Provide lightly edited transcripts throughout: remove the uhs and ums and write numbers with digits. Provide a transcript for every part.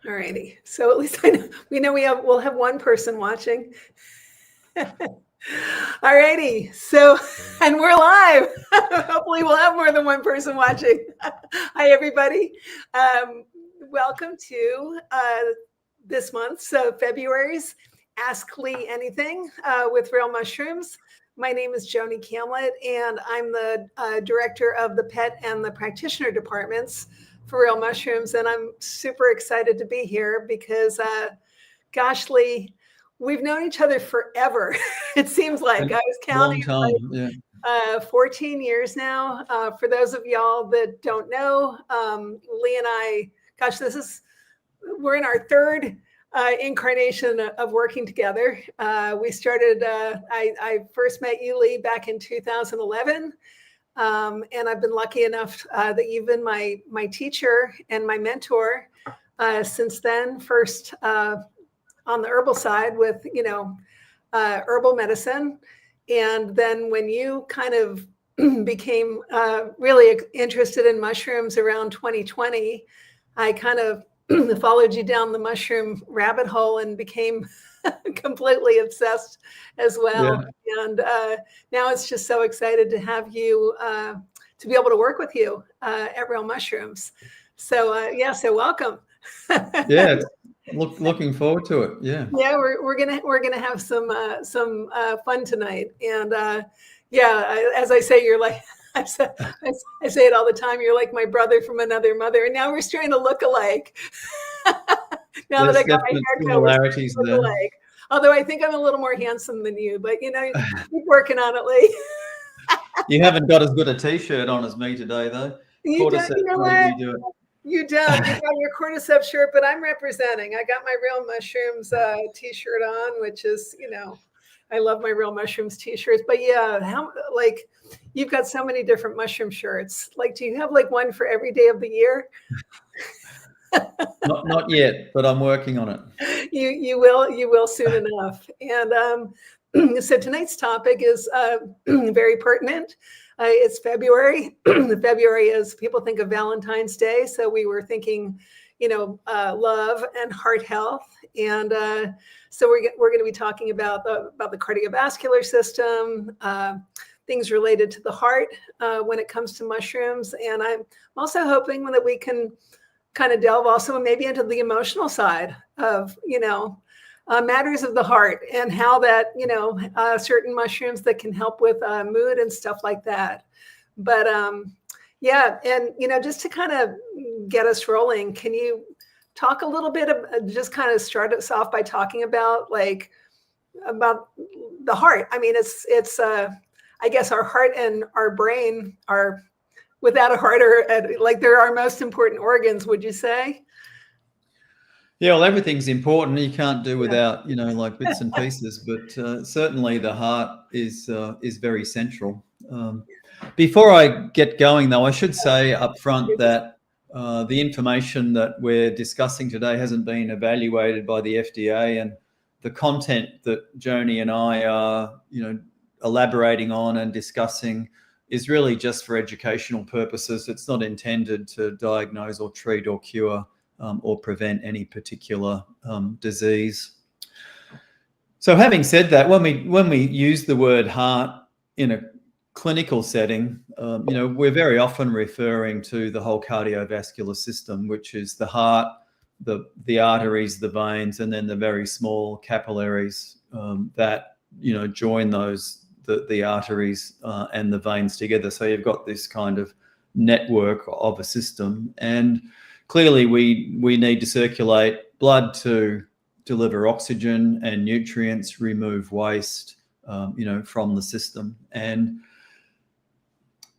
All righty. So at least we'll have one person watching. All righty. So, and we're live. Hopefully we'll have more than one person watching. Hi, everybody. Welcome to this month's February's Ask Lee Anything with Real Mushrooms. My name is Joni Camlet, and I'm the director of the pet and the practitioner departments for Real Mushrooms. And I'm super excited to be here because, gosh, Lee, we've known each other forever. It seems like I was counting. Long time, yeah. 14 years now. For those of y'all that don't know, Lee and I, gosh, we're in our third incarnation of working together. We started, I first met you, Lee, back in 2011. And I've been lucky enough that you've been my teacher and my mentor since then. First on the herbal side with, herbal medicine. And then when you kind of became really interested in mushrooms around 2020, I kind of followed you down the mushroom rabbit hole and became completely obsessed as well. Yeah. And now it's just so excited to have you, to be able to work with you at Real Mushrooms. So so welcome. Yeah, looking forward to it. Yeah. Yeah, we're gonna have some fun tonight. And as I say, you're like I say it all the time. You're like my brother from another mother, and now we're starting to look alike. Now that I got my haircut, we're starting to look alike. Although I think I'm a little more handsome than you, but keep working on it, Lee. You haven't got as good a T-shirt on as me today, though. You don't. You know what? You don't. You got your cordyceps shirt, but I'm representing. I got my Real Mushrooms T-shirt on, which is, I love my Real Mushrooms T-shirts. But yeah, you've got so many different mushroom shirts. Like, do you have like one for every day of the year? Not yet, but I'm working on it. You will soon enough. And so tonight's topic is very pertinent. It's February. February is, people think of Valentine's Day. So we were thinking, love and heart health. And so we're going to be talking about the cardiovascular system, things related to the heart when it comes to mushrooms. And I'm also hoping that we can kind of delve also maybe into the emotional side of, matters of the heart and how that, certain mushrooms that can help with mood and stuff like that. But and, just to kind of get us rolling, can you talk a little bit of, just kind of start us off by talking about the heart? I mean, it's I guess our heart and our brain are, without a heart, they're our most important organs, would you say? Yeah, well, everything's important. You can't do without, bits and pieces. But certainly the heart is very central. Before I get going, though, I should say up front that the information that we're discussing today hasn't been evaluated by the FDA, and the content that Joni and I are, elaborating on and discussing is really just for educational purposes. It's not intended to diagnose or treat or cure or prevent any particular disease. So having said that, when we use the word heart in a clinical setting, we're very often referring to the whole cardiovascular system, which is the heart, the arteries, the veins, and then the very small capillaries that join the arteries and the veins together. So you've got this kind of network of a system, and clearly we need to circulate blood to deliver oxygen and nutrients, remove waste, from the system. And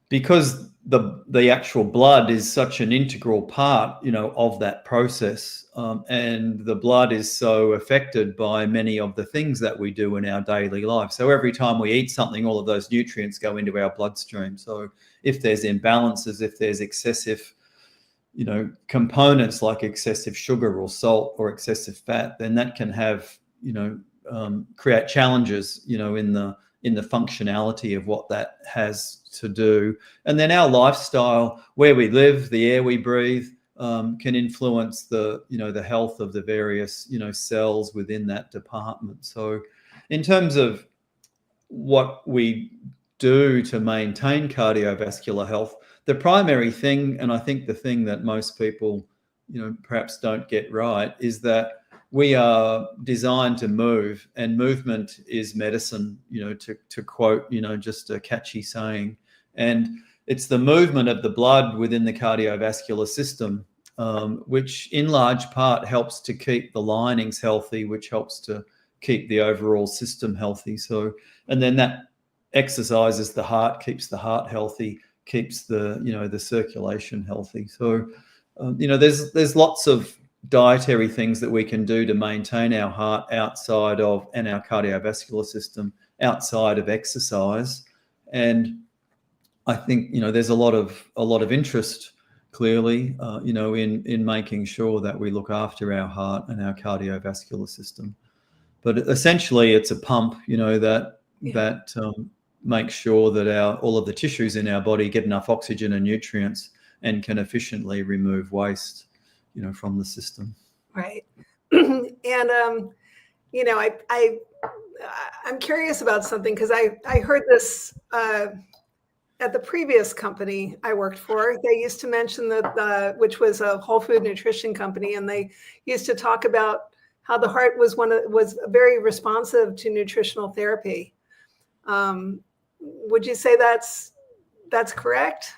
because the actual blood is such an integral part, of that process, and the blood is so affected by many of the things that we do in our daily life. So every time we eat something, all of those nutrients go into our bloodstream. So if there's imbalances, if there's excessive, components like excessive sugar or salt or excessive fat, then that can have, create challenges, in the functionality of what that has to do. And then our lifestyle, where we live, the air we breathe, can influence the health of the various cells within that department. So in terms of what we do to maintain cardiovascular health, the primary thing, and I think the thing that most people perhaps don't get right, is that we are designed to move, and movement is medicine, to quote just a catchy saying. And it's the movement of the blood within the cardiovascular system, which in large part helps to keep the linings healthy, which helps to keep the overall system healthy. So, and then that exercises the heart, keeps the heart healthy, keeps the circulation healthy. So, there's lots of dietary things that we can do to maintain our heart outside of, and our cardiovascular system outside of exercise. And I think there's a lot of interest, clearly, in making sure that we look after our heart and our cardiovascular system. But essentially, it's a pump, that makes sure that all of the tissues in our body get enough oxygen and nutrients and can efficiently remove waste, from the system. Right. And I'm curious about something, because I heard this at the previous company I worked for. They used to mention that, which was a whole food nutrition company, and they used to talk about how the heart was very responsive to nutritional therapy. Would you say that's correct?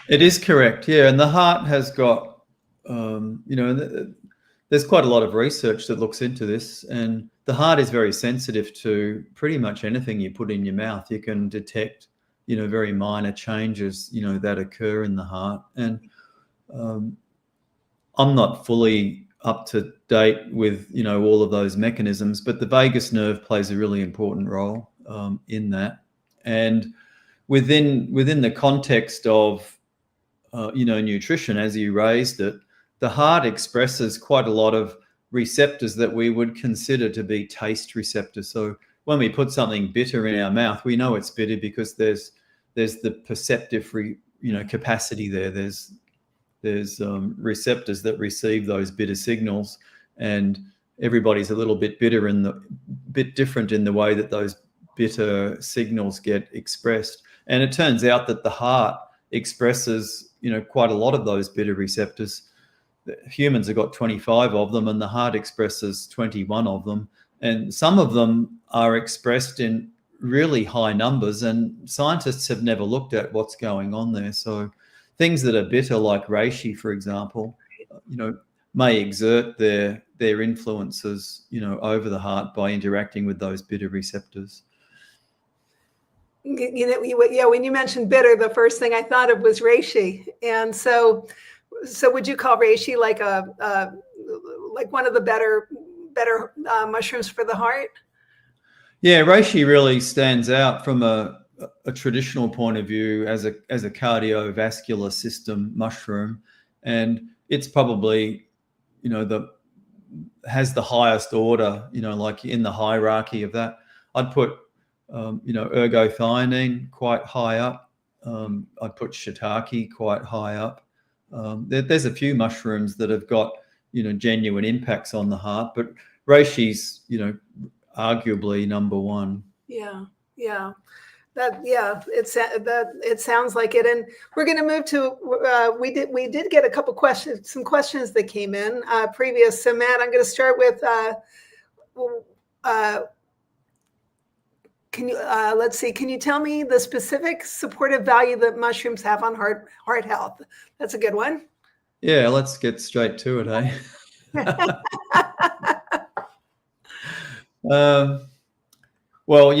It is correct, yeah. And the heart has got, there's quite a lot of research that looks into this, and the heart is very sensitive to pretty much anything you put in your mouth. You can detect, very minor changes, that occur in the heart. And I'm not fully up to date with, all of those mechanisms, but the vagus nerve plays a really important role in that. And within the context of, nutrition, as you raised it, the heart expresses quite a lot of receptors that we would consider to be taste receptors. So when we put something bitter in our mouth, we know it's bitter because there's the perceptive capacity there. There's receptors that receive those bitter signals, and everybody's a little bit bit different in the way that those bitter signals get expressed. And it turns out that the heart expresses quite a lot of those bitter receptors. Humans have got 25 of them, and the heart expresses 21 of them. And some of them are expressed in really high numbers, and scientists have never looked at what's going on there. So things that are bitter, like reishi, for example, may exert their influences, over the heart by interacting with those bitter receptors. When you mentioned bitter, the first thing I thought of was reishi. And so would you call reishi like one of the better mushrooms for the heart? Yeah, reishi really stands out from a traditional point of view as a cardiovascular system mushroom, and it's probably has the highest order, like in the hierarchy of that. I'd put ergothioneine quite high up. I'd put shiitake quite high up. There's a few mushrooms that have got genuine impacts on the heart, but reishi's arguably number one. Yeah. It sounds like it. And we're going to move to we did get a couple questions, some questions that came in previous. So Matt, I'm going to start with can you tell me the specific supportive value that mushrooms have on heart health? That's a good one. Yeah, let's get straight to it, eh? Well,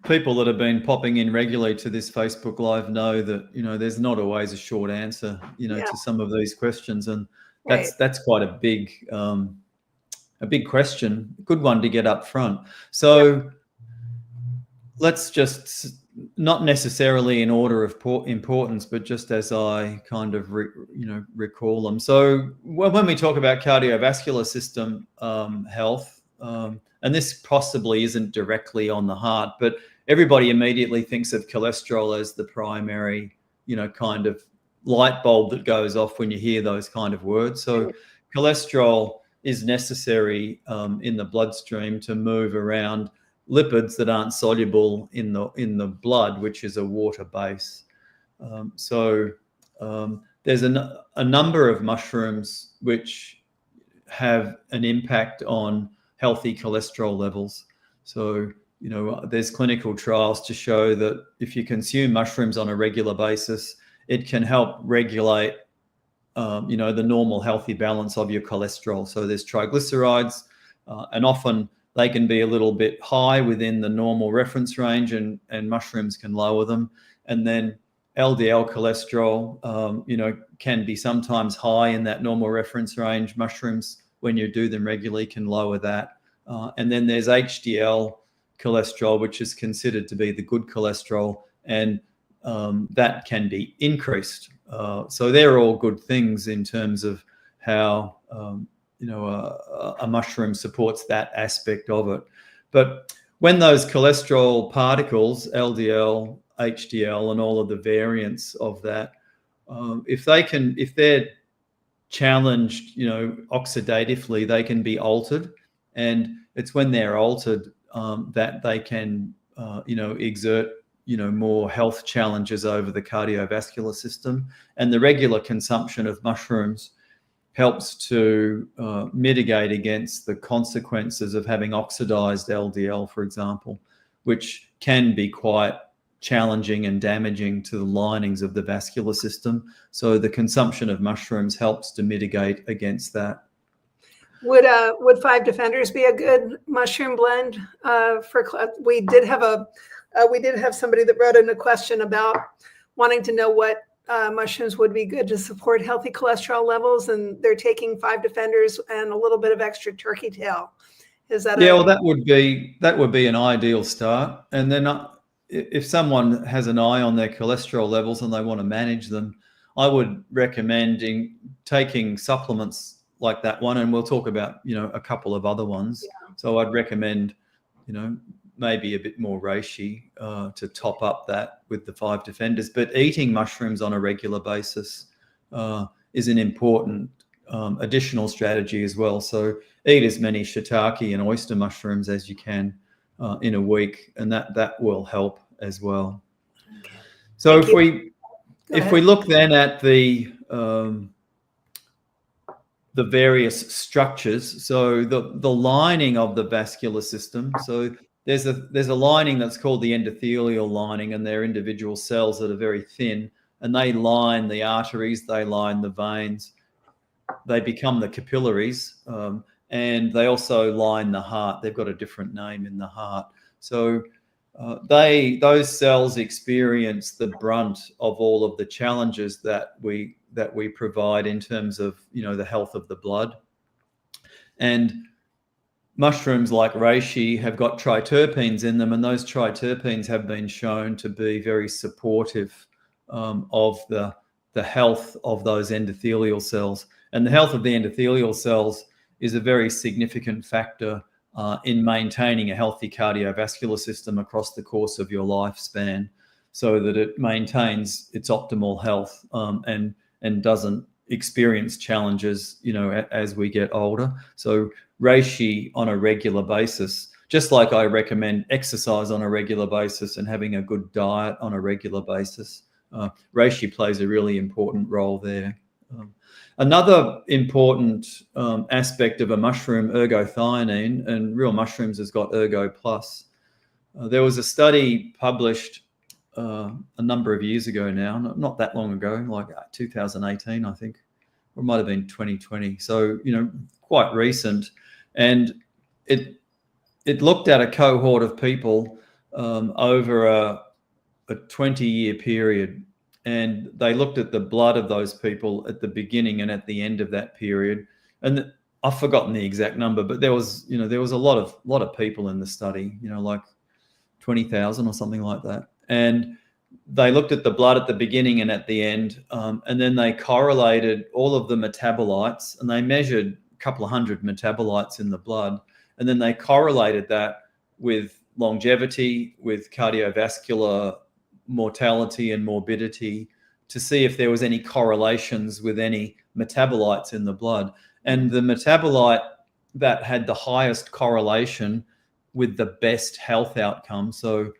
people that have been popping in regularly to this Facebook Live know that, there's not always a short answer, to some of these questions. And that's quite a big question, a good one to get up front. So let's just, not necessarily in order of importance, but just as I kind of, recall them. So when we talk about cardiovascular system health, and this possibly isn't directly on the heart, but everybody immediately thinks of cholesterol as the primary, kind of light bulb that goes off when you hear those kind of words. So cholesterol is necessary in the bloodstream to move around lipids that aren't soluble in the blood, which is a water base. There's a number of mushrooms which have an impact on healthy cholesterol levels. So, there's clinical trials to show that if you consume mushrooms on a regular basis, it can help regulate, the normal healthy balance of your cholesterol. So there's triglycerides, and often they can be a little bit high within the normal reference range, and mushrooms can lower them. And then LDL cholesterol, can be sometimes high in that normal reference range. Mushrooms, when you do them regularly, can lower that. And then there's HDL cholesterol, which is considered to be the good cholesterol, and that can be increased. So they're all good things in terms of how a mushroom supports that aspect of it. But when those cholesterol particles, LDL, HDL, and all of the variants of that, if they're challenged, oxidatively, they can be altered, and it's when they're altered that they can, exert, more health challenges over the cardiovascular system. And the regular consumption of mushrooms helps to mitigate against the consequences of having oxidized LDL, for example, which can be quite challenging and damaging to the linings of the vascular system. So the consumption of mushrooms helps to mitigate against that. Would Five Defenders be a good mushroom blend we did have somebody that wrote in a question about wanting to know what mushrooms would be good to support healthy cholesterol levels, and they're taking Five Defenders and a little bit of extra turkey tail. Is that that would be an ideal start. And then if someone has an eye on their cholesterol levels and they want to manage them, I would recommend taking supplements like that one, and we'll talk about a couple of other ones. Yeah. So I'd recommend maybe a bit more reishi to top up that with the Five Defenders. But eating mushrooms on a regular basis is an important additional strategy as well. So eat as many shiitake and oyster mushrooms as you can in a week, and that will help as well. Okay. So if we look then at the various structures, so the lining of the vascular system. So there's a lining that's called the endothelial lining, and they're individual cells that are very thin, and they line the arteries, they line the veins, they become the capillaries, and they also line the heart. They've got a different name in the heart. So those cells experience the brunt of all of the challenges that we provide in terms of the health of the blood. And mushrooms like reishi have got triterpenes in them, and those triterpenes have been shown to be very supportive of the health of those endothelial cells. And the health of the endothelial cells is a very significant factor in maintaining a healthy cardiovascular system across the course of your lifespan, so that it maintains its optimal health and doesn't experience challenges, as we get older. So reishi on a regular basis, just like I recommend exercise on a regular basis and having a good diet on a regular basis, reishi plays a really important role there. Another important aspect of a mushroom, ergothioneine, and real mushrooms has got ergo plus. There was a study published a number of years ago now, not that long ago, like 2018, I think, or it might have been 2020. So, quite recent. And it looked at a cohort of people over a 20-year period. And they looked at the blood of those people at the beginning and at the end of that period. And I've forgotten the exact number, but there was a lot of people in the study, like 20,000 or something like that. And they looked at the blood at the beginning and at the end, and then they correlated all of the metabolites, and they measured a couple of hundred metabolites in the blood, and then they correlated that with longevity, with cardiovascular mortality and morbidity, to see if there was any correlations with any metabolites in the blood. And the metabolite that had the highest correlation with the best health outcome, so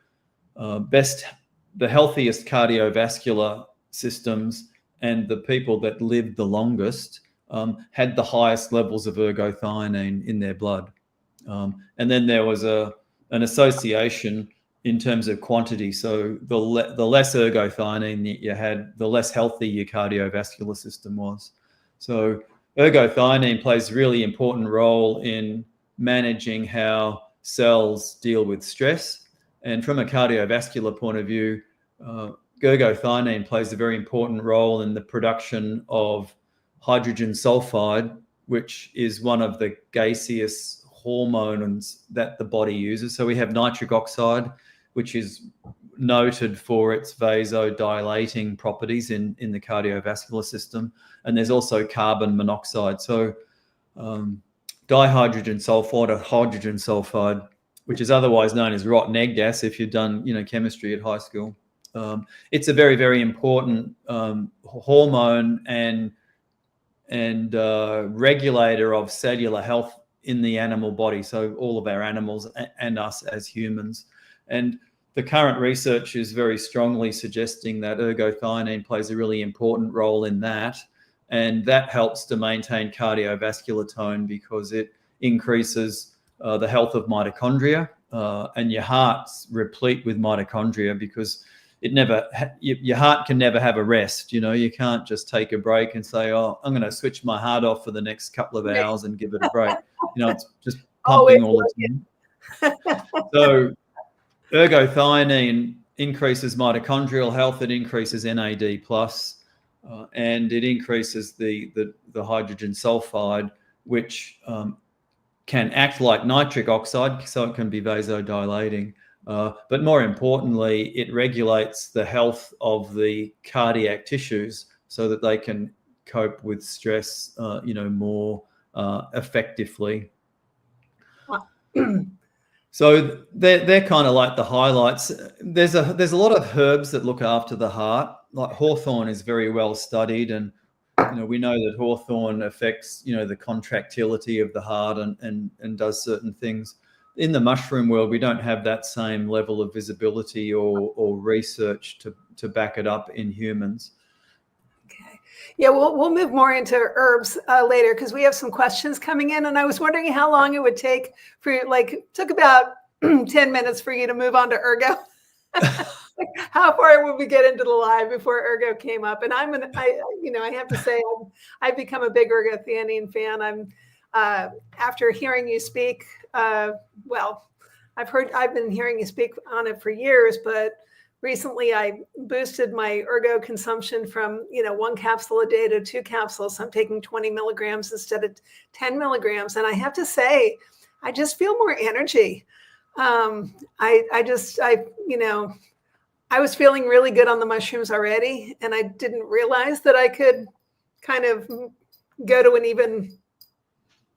the healthiest cardiovascular systems and the people that lived the longest had the highest levels of ergothioneine in their blood. And then there was an association in terms of quantity. So the less ergothioneine that you had, the less healthy your cardiovascular system was. So ergothioneine plays a really important role in managing how cells deal with stress. And from a cardiovascular point of view, ergothioneine plays a very important role in the production of hydrogen sulfide, which is one of the gaseous hormones that the body uses. So we have nitric oxide, which is noted for its vasodilating properties in the cardiovascular system. And there's also carbon monoxide. So dihydrogen sulfide or hydrogen sulfide, which is otherwise known as rotten egg gas if you've done chemistry at high school. It's a very, very important hormone and regulator of cellular health in the animal body. So all of our animals and us as humans. And the current research is very strongly suggesting that ergothioneine plays a really important role in that. And that helps to maintain cardiovascular tone because it increases the health of mitochondria. And your heart's replete with mitochondria because your heart can never have a rest. You can't just take a break and say, oh, I'm going to switch my heart off for the next couple of hours and give it a break. It's just pumping all the time. So ergothioneine increases mitochondrial health. It increases NAD+, and it increases the hydrogen sulfide, which can act like nitric oxide, so it can be vasodilating. But more importantly, it regulates the health of the cardiac tissues so that they can cope with stress, more effectively. So they're kind of like the highlights. There's a lot of herbs that look after the heart. Like hawthorn is very well studied, and we know that hawthorn affects the contractility of the heart and does certain things. In the mushroom world, we don't have that same level of visibility or research to back it up in humans. Okay. Yeah, we'll move more into herbs later because we have some questions coming in, and I was wondering how long it would take for you. It took about 10 minutes for you to move on to ergo. How far would we get into the live before ergo came up? And I have to say I've become a big ergothioneine fan. I'm after hearing you speak. Well, I've been hearing you speak on it for years, but recently I boosted my ergo consumption from 1 capsule a day to 2 capsules. So I'm taking 20 milligrams instead of 10 milligrams, and I have to say I just feel more energy. I was feeling really good on the mushrooms already, and I didn't realize that I could kind of go to an even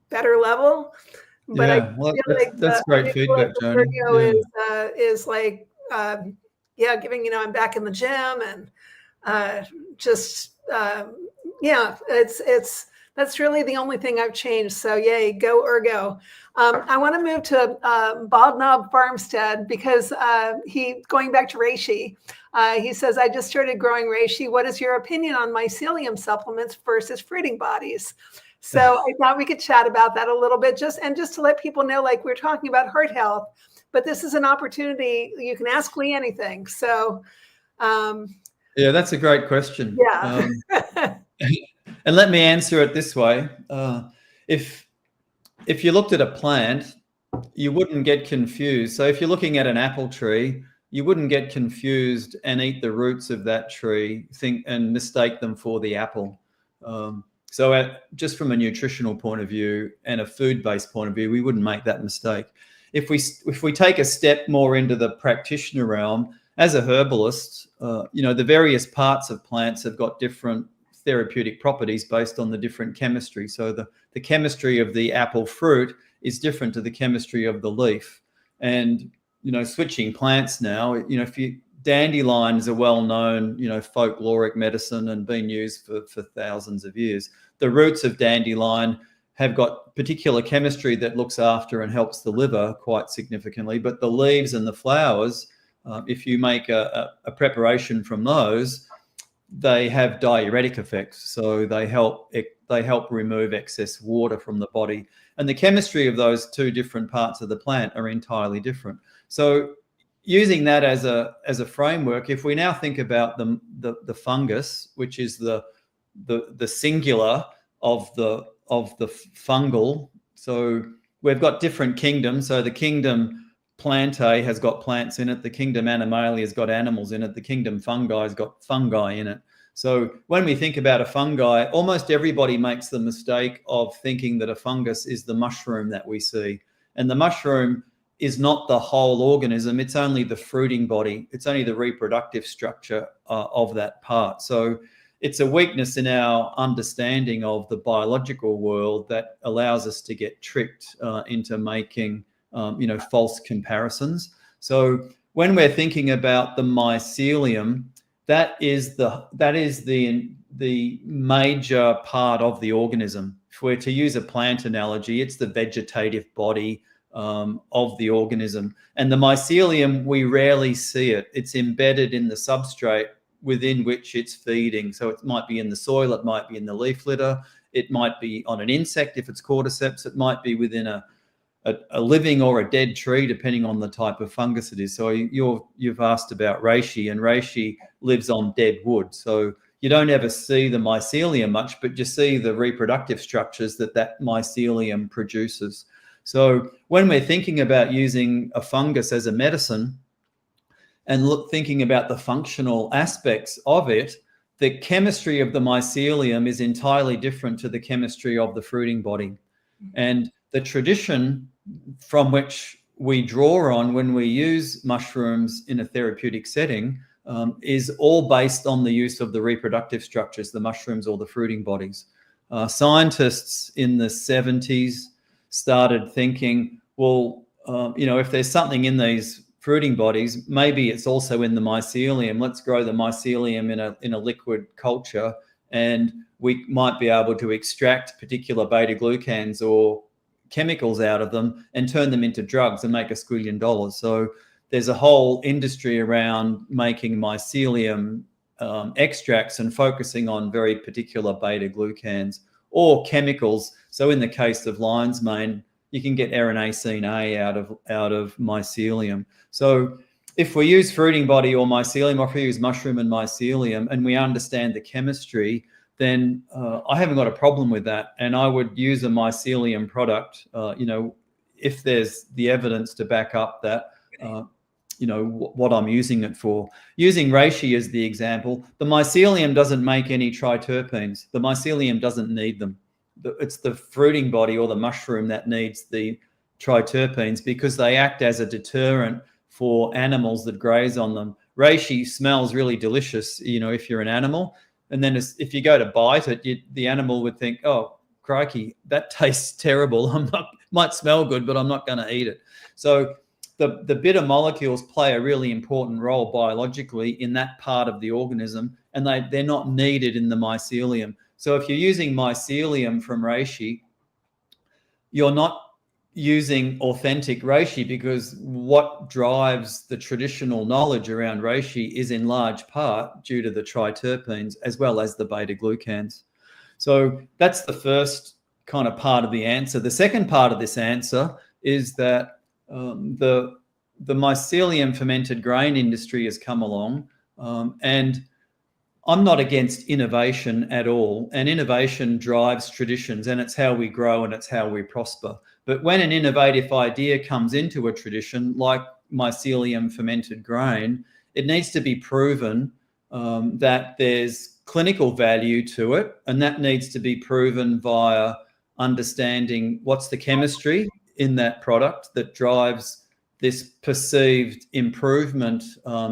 better level. But yeah, well, that's great feedback, Joni. Is like, giving, I'm back in the gym and that's really the only thing I've changed. So yay, go ergo. I want to move to Bald Knob Farmstead because going back to Reishi, he says, I just started growing Reishi. What is your opinion on mycelium supplements versus fruiting bodies? So I thought we could chat about that a little bit, just to let people know, we're talking about heart health, but this is an opportunity. You can ask Lee anything. So, yeah, that's a great question. Yeah. And let me answer it this way. If you looked at a plant, you wouldn't get confused. So if you're looking at an apple tree, you wouldn't get confused and eat the roots of that tree, and mistake them for the apple. So just from a nutritional point of view and a food-based point of view, we wouldn't make that mistake. If we take a step more into the practitioner realm, as a herbalist, the various parts of plants have got different therapeutic properties based on the different chemistry. So the chemistry of the apple fruit is different to the chemistry of the leaf. And, switching plants now, if you dandelion is a well-known, folkloric medicine and been used for thousands of years. The roots of dandelion have got particular chemistry that looks after and helps the liver quite significantly, but the leaves and the flowers, if you make a preparation from those, they have diuretic effects. So they help remove excess water from the body. And the chemistry of those two different parts of the plant are entirely different. So using that as a framework, if we now think about the fungus, which is the singular of the fungal, so we've got different kingdoms. So the kingdom Plantae has got plants in it. The kingdom Animalia has got animals in it. The kingdom Fungi has got fungi in it. So when we think about a fungi, almost everybody makes the mistake of thinking that a fungus is the mushroom that we see. And the mushroom is not the whole organism. It's only the fruiting body. It's only the reproductive structure of that part. So it's a weakness in our understanding of the biological world that allows us to get tricked into making false comparisons. So when we're thinking about the mycelium, that is the major part of the organism. If we're to use a plant analogy, it's the vegetative body of the organism. And the mycelium, we rarely see it. It's embedded in the substrate within which it's feeding. So it might be in the soil, it might be in the leaf litter, it might be on an insect if it's cordyceps, it might be within a living or a dead tree, depending on the type of fungus it is. So you've asked about reishi, and reishi lives on dead wood. So you don't ever see the mycelium much, but you see the reproductive structures that mycelium produces. So when we're thinking about using a fungus as a medicine and thinking about the functional aspects of it, the chemistry of the mycelium is entirely different to the chemistry of the fruiting body. And the tradition from which we draw on when we use mushrooms in a therapeutic setting is all based on the use of the reproductive structures, the mushrooms or the fruiting bodies. Scientists in the 70s started thinking, well, if there's something in these fruiting bodies, maybe it's also in the mycelium. Let's grow the mycelium in a liquid culture, and we might be able to extract particular beta-glucans or chemicals out of them and turn them into drugs and make $1 squillion. So there's a whole industry around making mycelium extracts and focusing on very particular beta-glucans or chemicals. So in the case of lion's mane, you can get erinacine A out of mycelium. So if we use fruiting body or mycelium, or if we use mushroom and mycelium, and we understand the chemistry, then I haven't got a problem with that. And I would use a mycelium product, if there's the evidence to back up that, what I'm using it for. Using reishi as the example, the mycelium doesn't make any triterpenes. The mycelium doesn't need them. It's the fruiting body or the mushroom that needs the triterpenes because they act as a deterrent for animals that graze on them. Reishi smells really delicious, if you're an animal. And then if you go to bite it, the animal would think, oh, crikey, that tastes terrible. Might smell good, but I'm not going to eat it. So the bitter molecules play a really important role biologically in that part of the organism, and they're not needed in the mycelium. So if you're using mycelium from reishi, you're not using authentic reishi, because what drives the traditional knowledge around reishi is in large part due to the triterpenes as well as the beta-glucans. So that's the first kind of part of the answer. The second part of this answer is that the mycelium fermented grain industry has come along, and I'm not against innovation at all. And innovation drives traditions, and it's how we grow and it's how we prosper. But when an innovative idea comes into a tradition, like mycelium fermented grain, it needs to be proven that there's clinical value to it. And that needs to be proven via understanding what's the chemistry in that product that drives this perceived improvement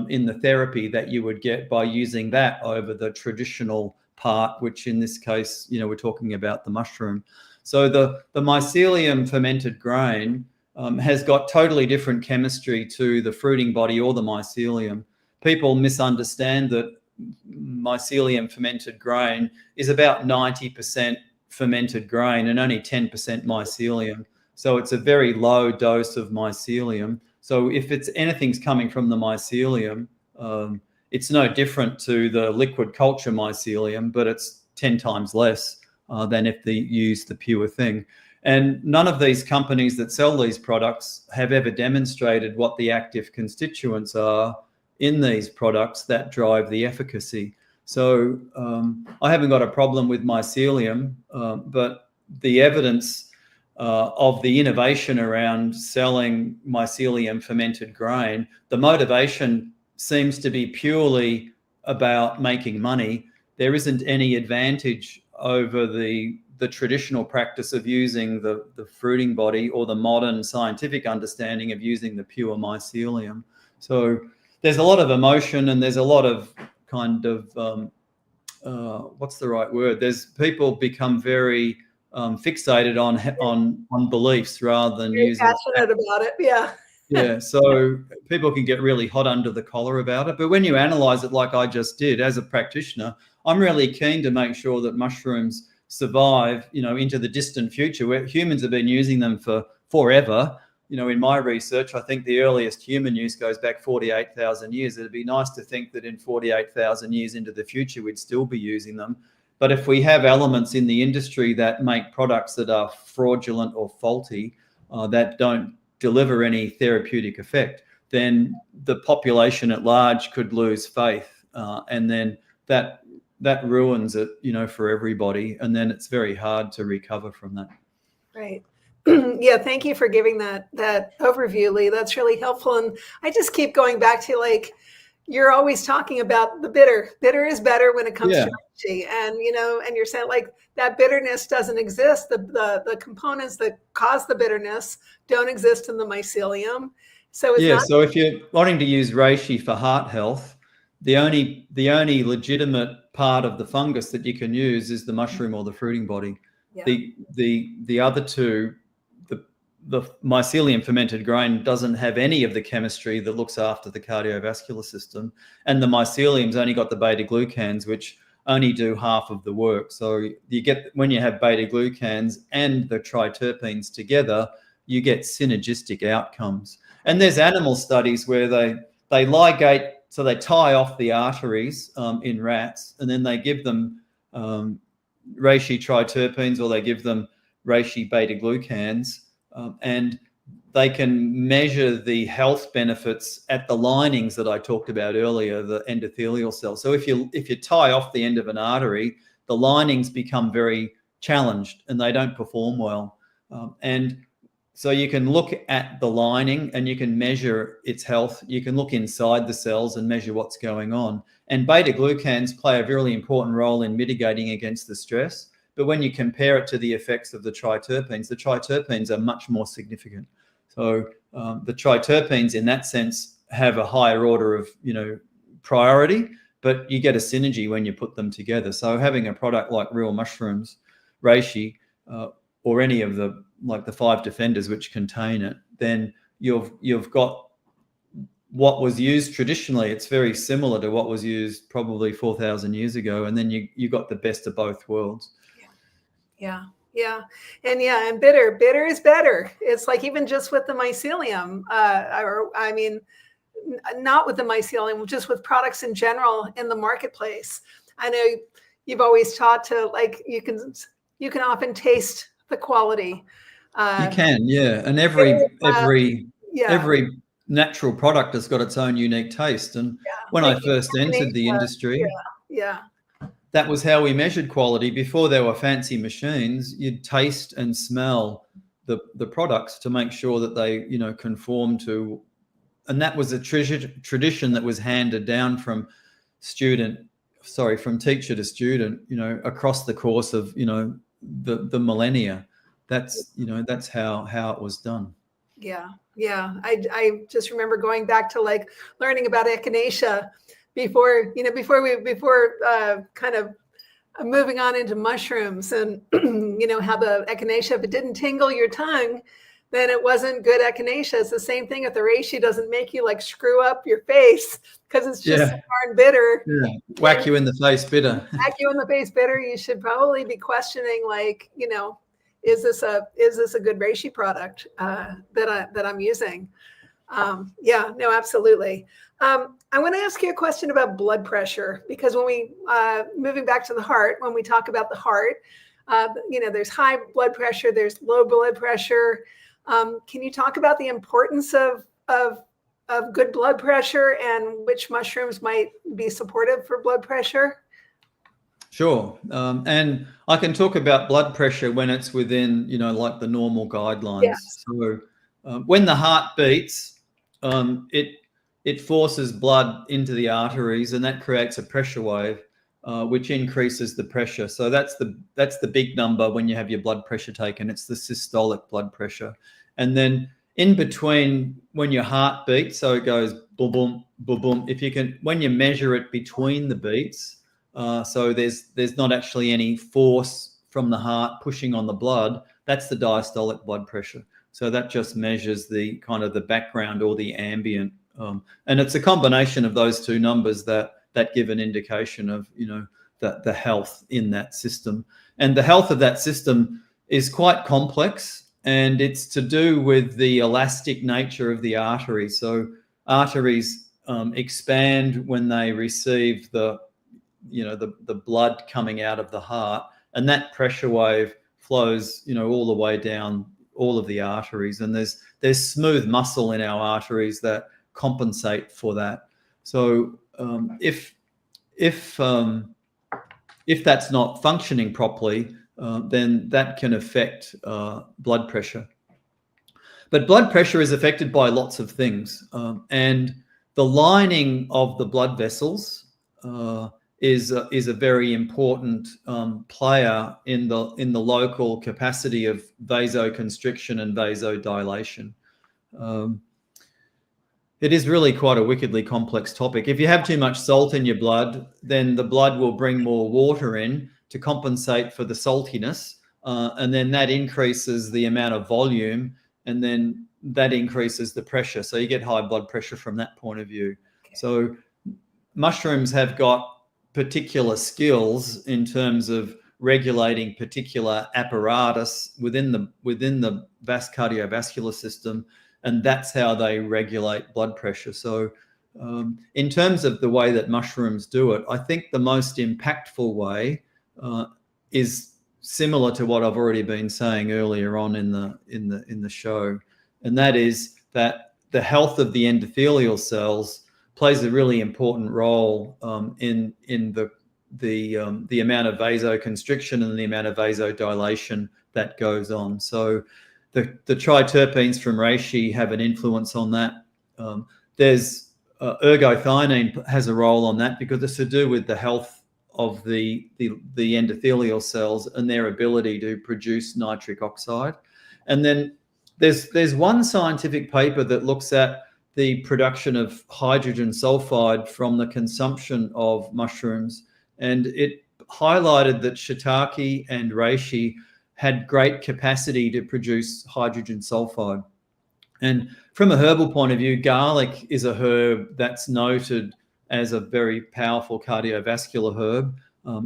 in the therapy that you would get by using that over the traditional part, which in this case, we're talking about the mushroom. So the mycelium fermented grain has got totally different chemistry to the fruiting body or the mycelium. people misunderstand that mycelium fermented grain is about 90% fermented grain and only 10% mycelium. So it's a very low dose of mycelium. So if it's anything's coming from the mycelium, it's no different to the liquid culture mycelium, but it's 10 times less than if they use the pure thing. And none of these companies that sell these products have ever demonstrated what the active constituents are in these products that drive the efficacy. So I haven't got a problem with mycelium, but the evidence of the innovation around selling mycelium fermented grain, the motivation seems to be purely about making money. There isn't any advantage over the traditional practice of using the fruiting body or the modern scientific understanding of using the pure mycelium. So there's a lot of emotion and there's a lot of kind of, what's the right word? There's people become very fixated on beliefs rather than very using. Passionate about it, yeah. Yeah, so people can get really hot under the collar about it. But when you analyze it like I just did as a practitioner, I'm really keen to make sure that mushrooms survive, into the distant future, where humans have been using them for forever. In my research, I think the earliest human use goes back 48,000 years. It'd be nice to think that in 48,000 years into the future, we'd still be using them. But if we have elements in the industry that make products that are fraudulent or faulty, that don't deliver any therapeutic effect, then the population at large could lose faith, and then that ruins it, for everybody, and then it's very hard to recover from that. Right. Yeah, thank you for giving that overview, Lee. That's really helpful. And I just keep going back to, like, you're always talking about the bitter. Bitter is better when it comes to Reishi. And, and you're saying, like, that bitterness doesn't exist. The components that cause the bitterness don't exist in the mycelium. So it's so if you're wanting to use Reishi for heart health, the only legitimate part of the fungus that you can use is the mushroom or the fruiting body. Yeah. The other two, the mycelium fermented grain doesn't have any of the chemistry that looks after the cardiovascular system, and the mycelium's only got the beta glucans, which only do half of the work. So you get, when you have beta glucans and the triterpenes together, you get synergistic outcomes. And there's animal studies where they ligate, so they tie off the arteries in rats, and then they give them reishi triterpenes, or they give them reishi beta glucans, and they can measure the health benefits at the linings that I talked about earlier, the endothelial cells. So if you tie off the end of an artery, the linings become very challenged and they don't perform well. And so you can look at the lining and you can measure its health. You can look inside the cells and measure what's going on. And beta glucans play a really important role in mitigating against the stress. But when you compare it to the effects of the triterpenes are much more significant. So the triterpenes in that sense have a higher order of, priority, but you get a synergy when you put them together. So having a product like real mushrooms, reishi, or any of the 5 defenders which contain it, then you've got what was used traditionally. It's very similar to what was used probably 4,000 years ago, and then you got the best of both worlds. Yeah. And bitter is better. It's like, even just with the mycelium, not with the mycelium, just with products in general in the marketplace. I know you've always taught to, like, you can often taste the quality. You can, yeah. And every natural product has got its own unique taste. And when I first entered the industry, that was how we measured quality. Before there were fancy machines, you'd taste and smell the products to make sure that they, conform to, and that was a tradition that was handed down from teacher to student, across the course of, the millennia. That's how it was done. Yeah. I just remember going back to, like, learning about echinacea before kind of moving on into mushrooms, and how the echinacea, if it didn't tingle your tongue, then it wasn't good echinacea. It's the same thing if the reishi doesn't make you like screw up your face because it's just so darn bitter. Yeah. Whack you in the face bitter. Whack you in the face bitter. You should probably be questioning, like, is this a good reishi product that I'm using? Yeah, no, absolutely. I want to ask you a question about blood pressure, because when we moving back to the heart, when we talk about the heart, there's high blood pressure, there's low blood pressure. Can you talk about the importance of good blood pressure and which mushrooms might be supportive for blood pressure? Sure. And I can talk about blood pressure when it's within, like the normal guidelines. Yes. So when the heart beats, it forces blood into the arteries, and that creates a pressure wave, which increases the pressure. So that's the big number when you have your blood pressure taken. It's the systolic blood pressure. And then in between, when your heart beats, so it goes boom, boom, boom, boom. When you measure it between the beats, so there's not actually any force from the heart pushing on the blood, that's the diastolic blood pressure. So that just measures the kind of the background or the ambient. And it's a combination of those two numbers that give an indication of, the health in that system. And the health of that system is quite complex, and it's to do with the elastic nature of the artery. So arteries expand when they receive the blood coming out of the heart, and that pressure wave flows, all the way down all of the arteries. And there's smooth muscle in our arteries that compensate for that. So if that's not functioning properly, then that can affect blood pressure. But blood pressure is affected by lots of things, and the lining of the blood vessels is a very important player in the local capacity of vasoconstriction and vasodilation. It is really quite a wickedly complex topic. If you have too much salt in your blood, then the blood will bring more water in to compensate for the saltiness, and then that increases the amount of volume, and then that increases the pressure. So you get high blood pressure from that point of view. So mushrooms have got particular skills in terms of regulating particular apparatus within the cardiovascular system, and that's how they regulate blood pressure. So in terms of the way that mushrooms do it, I think the most impactful way is similar to what I've already been saying earlier on in the show, and that is that the health of the endothelial cells plays a really important role in the amount of vasoconstriction and the amount of vasodilation that goes on. So the triterpenes from reishi have an influence on that. There's ergothioneine has a role on that because it's to do with the health of the endothelial cells and their ability to produce nitric oxide. And then there's one scientific paper that looks at the production of hydrogen sulfide from the consumption of mushrooms, and it highlighted that shiitake and reishi had great capacity to produce hydrogen sulfide. And from a herbal point of view, garlic is a herb that's noted as a very powerful cardiovascular herb,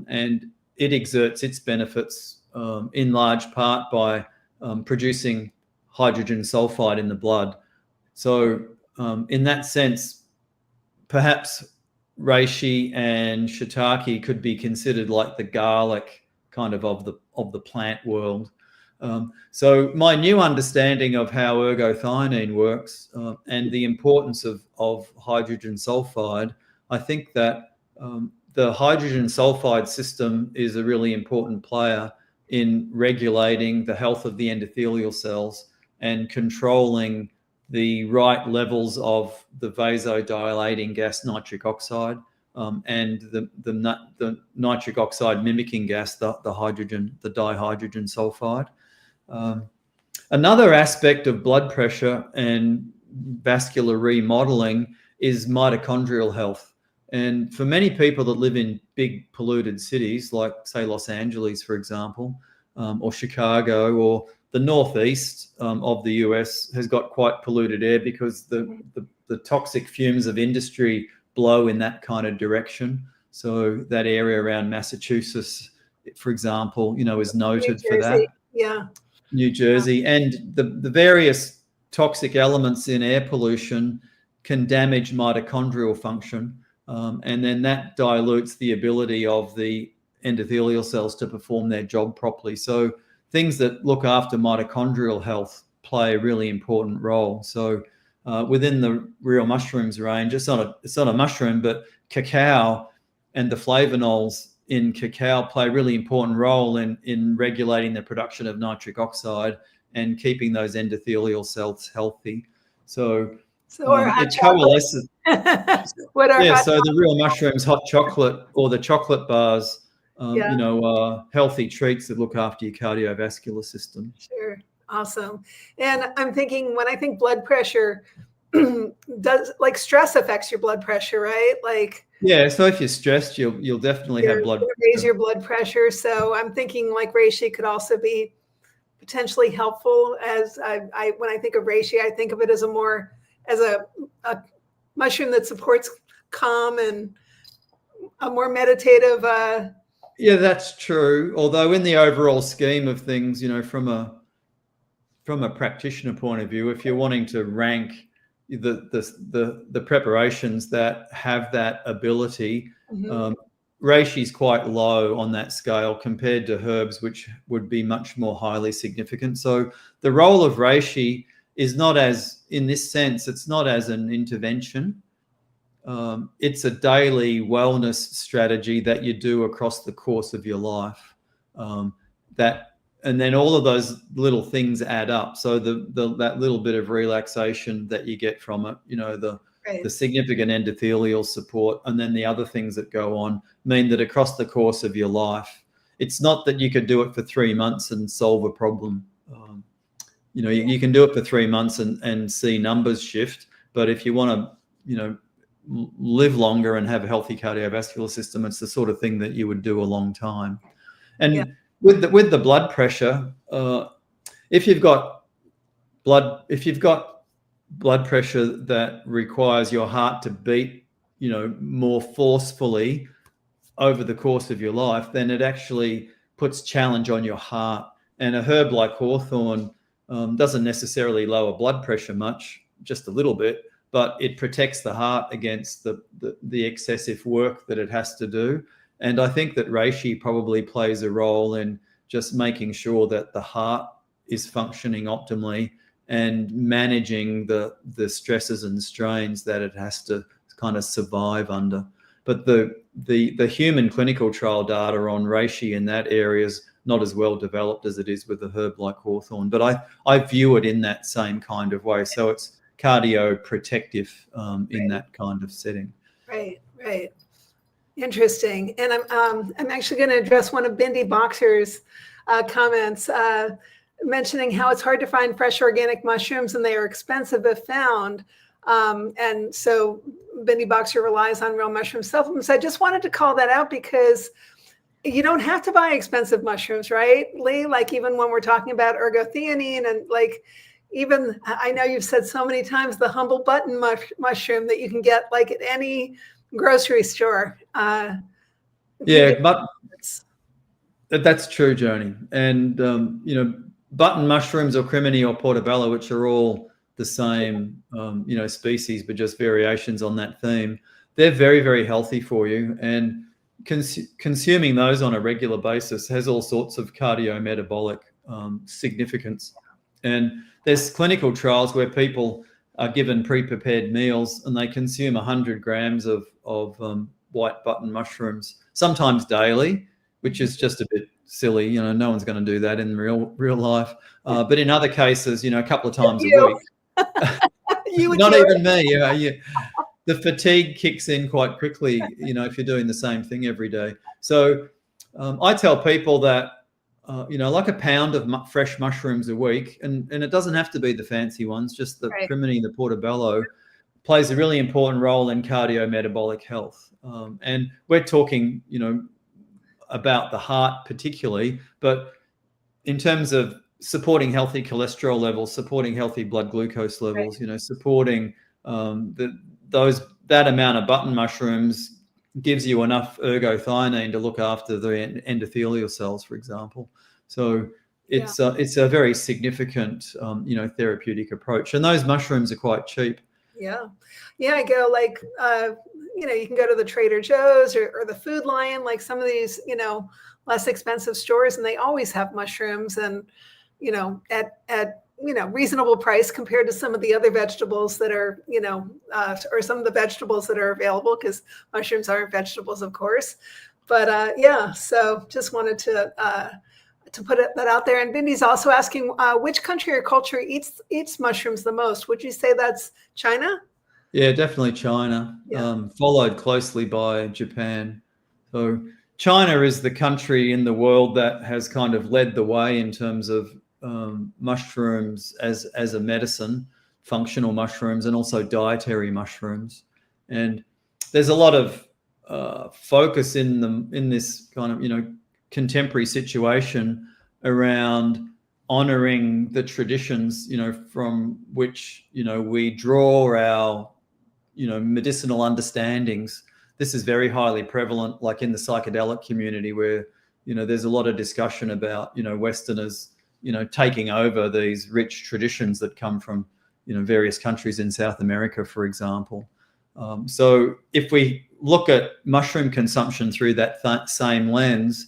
and it exerts its benefits in large part by producing hydrogen sulfide in the blood. So in that sense, perhaps reishi and shiitake could be considered like the garlic kind of the plant world. So my new understanding of how ergothioneine works and the importance of hydrogen sulfide, I think that the hydrogen sulfide system is a really important player in regulating the health of the endothelial cells and controlling the right levels of the vasodilating gas nitric oxide and the nitric oxide mimicking gas, the dihydrogen sulfide. Another aspect of blood pressure and vascular remodeling is mitochondrial health. And for many people that live in big polluted cities, like say Los Angeles, for example, or Chicago, or the northeast of the US has got quite polluted air because the toxic fumes of industry blow in that kind of direction. So that area around Massachusetts, for example, is noted for that. Yeah. New Jersey. And the various toxic elements in air pollution can damage mitochondrial function. And then that dilutes the ability of the endothelial cells to perform their job properly. So things that look after mitochondrial health play a really important role. So within the real mushrooms range, it's not a mushroom, but cacao and the flavonols in cacao play a really important role in regulating the production of nitric oxide and keeping those endothelial cells healthy. So it coalesces. What are so the real mushrooms, hot chocolate, or the chocolate bars, healthy treats that look after your cardiovascular system. Sure. Awesome. And I'm thinking, when I think blood pressure, stress affects your blood pressure, right? So if you're stressed, you'll definitely have blood pressure. Raise your blood pressure. So I'm thinking reishi could also be potentially helpful. As when I think of reishi, I think of it as a mushroom that supports calm and a more meditative. Yeah, that's true. Although in the overall scheme of things, from a practitioner point of view, if you're wanting to rank the preparations that have that ability, reishi is quite low on that scale compared to herbs, which would be much more highly significant. So the role of reishi is not in this sense, it's not as an intervention. It's a daily wellness strategy that you do across the course of your life. And then all of those little things add up. So that little bit of relaxation that you get from it, the significant endothelial support, and then the other things that go on mean that across the course of your life, it's not that you could do it for 3 months and solve a problem. You can do it for 3 months and see numbers shift. But if you want to, live longer and have a healthy cardiovascular system, it's the sort of thing that you would do a long time. And with the blood pressure, if you've got blood pressure that requires your heart to beat, more forcefully over the course of your life, then it actually puts challenge on your heart. And a herb like hawthorn doesn't necessarily lower blood pressure much, just a little bit, but it protects the heart against the excessive work that it has to do. And I think that reishi probably plays a role in just making sure that the heart is functioning optimally and managing the stresses and strains that it has to kind of survive under. But the human clinical trial data on reishi in that area is not as well developed as it is with a herb like hawthorn. But I view it in that same kind of way. So it's cardioprotective in that kind of setting. Right. Interesting. And I'm actually going to address one of Bindi Boxer's comments, mentioning how it's hard to find fresh organic mushrooms and they are expensive if found. And so Bindi Boxer relies on real mushroom supplements. I just wanted to call that out because you don't have to buy expensive mushrooms, right, Lee? Even when we're talking about ergothioneine and even, I know you've said so many times, the humble button mushroom that you can get at any grocery store. But that's true, Joni. And button mushrooms or crimini or portobello, which are all the same species but just variations on that theme, they're very, very healthy for you. And consuming those on a regular basis has all sorts of cardiometabolic significance. And there's clinical trials where people are given pre-prepared meals and they consume 100 grams of white button mushrooms, sometimes daily, which is just a bit silly. No one's going to do that in real life. But in other cases, a couple of times a week. Not even me. The fatigue kicks in quite quickly, if you're doing the same thing every day. So I tell people that, like a pound of fresh mushrooms a week, and it doesn't have to be the fancy ones, just the crimini, the portobello, plays a really important role in cardiometabolic health. And we're talking, about the heart particularly, but in terms of supporting healthy cholesterol levels, supporting healthy blood glucose levels, supporting that amount of button mushrooms gives you enough ergothioneine to look after the endothelial cells, for example. So it's a very significant, therapeutic approach. And those mushrooms are quite cheap. Yeah. I go like, you can go to the Trader Joe's or the Food Lion, like some of these, less expensive stores, and they always have mushrooms and, at reasonable price compared to some of the other vegetables that are, or some of the vegetables that are available, because mushrooms aren't vegetables, of course. But so just wanted to put that out there. And Bindy's also asking, which country or culture eats mushrooms the most? Would you say that's China? Yeah, definitely China, followed closely by Japan. So China is the country in the world that has kind of led the way in terms of mushrooms as a medicine, functional mushrooms, and also dietary mushrooms. And there's a lot of focus in this kind of contemporary situation around honoring the traditions from which we draw our medicinal understandings. This is very highly prevalent, like in the psychedelic community, where there's a lot of discussion about Westerners taking over these rich traditions that come from various countries in South America, for example. So if we look at mushroom consumption through that same lens,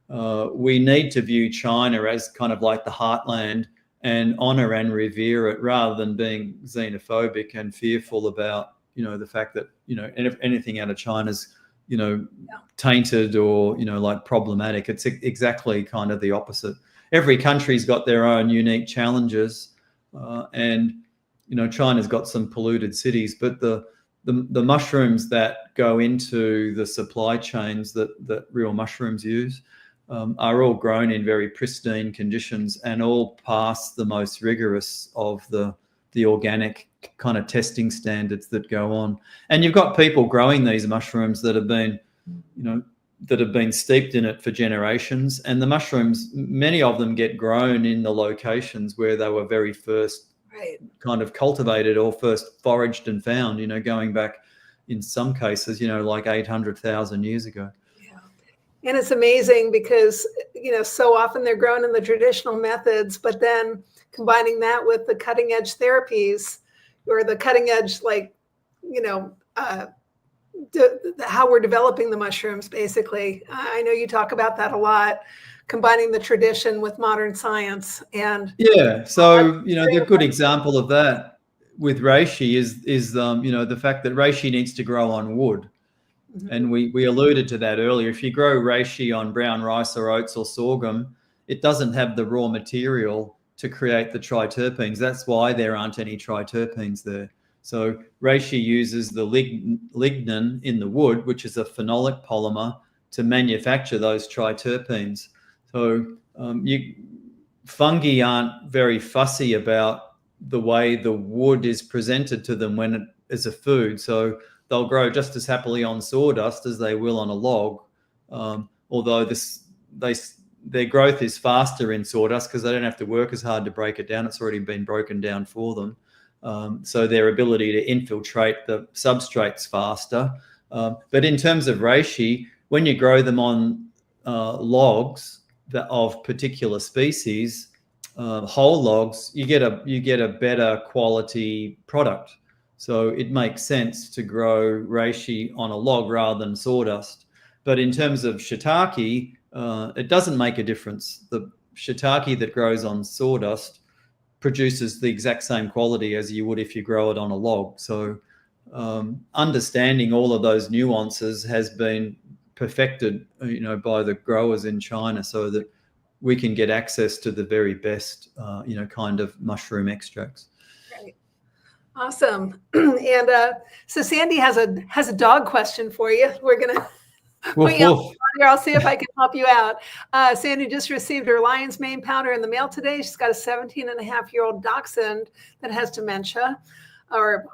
we need to view China as kind of like the heartland and honor and revere it, rather than being xenophobic and fearful about the fact that anything out of China's tainted or like problematic. It's exactly kind of the opposite. Every country's got their own unique challenges, and China's got some polluted cities, but the mushrooms that go into the supply chains that real mushrooms use are all grown in very pristine conditions and all pass the most rigorous of the organic kind of testing standards that go on. And you've got people growing these mushrooms that have been, steeped in it for generations. And the mushrooms, many of them get grown in the locations where they were very first kind of cultivated or first foraged and found, going back in some cases, like 800,000 years ago. Yeah. And it's amazing because, so often they're grown in the traditional methods, but then combining that with the cutting edge therapies or the cutting edge, how we're developing the mushrooms, basically. I know you talk about that a lot, combining the tradition with modern science. And so the good example of that with reishi is the fact that reishi needs to grow on wood. Mm-hmm. And we alluded to that earlier. If you grow reishi on brown rice or oats or sorghum, it doesn't have the raw material to create the triterpenes. That's why there aren't any triterpenes there. So reishi uses the lignin in the wood, which is a phenolic polymer, to manufacture those triterpenes. So fungi aren't very fussy about the way the wood is presented to them when it is a food. So they'll grow just as happily on sawdust as they will on a log, although their growth is faster in sawdust because they don't have to work as hard to break it down. It's already been broken down for them. So their ability to infiltrate the substrate's faster. But in terms of reishi, when you grow them on logs of particular species, whole logs, you get a better quality product. So it makes sense to grow reishi on a log rather than sawdust. But in terms of shiitake, it doesn't make a difference. The shiitake that grows on sawdust produces the exact same quality as you would if you grow it on a log. So understanding all of those nuances has been perfected, by the growers in China, so that we can get access to the very best, kind of mushroom extracts. Right. Awesome. And so Sandy has a dog question for you. We're gonna. I'll see if I can help you out. Sandy just received her lion's mane powder in the mail today. She's got a 17-and-a-half-year-old dachshund that has dementia, or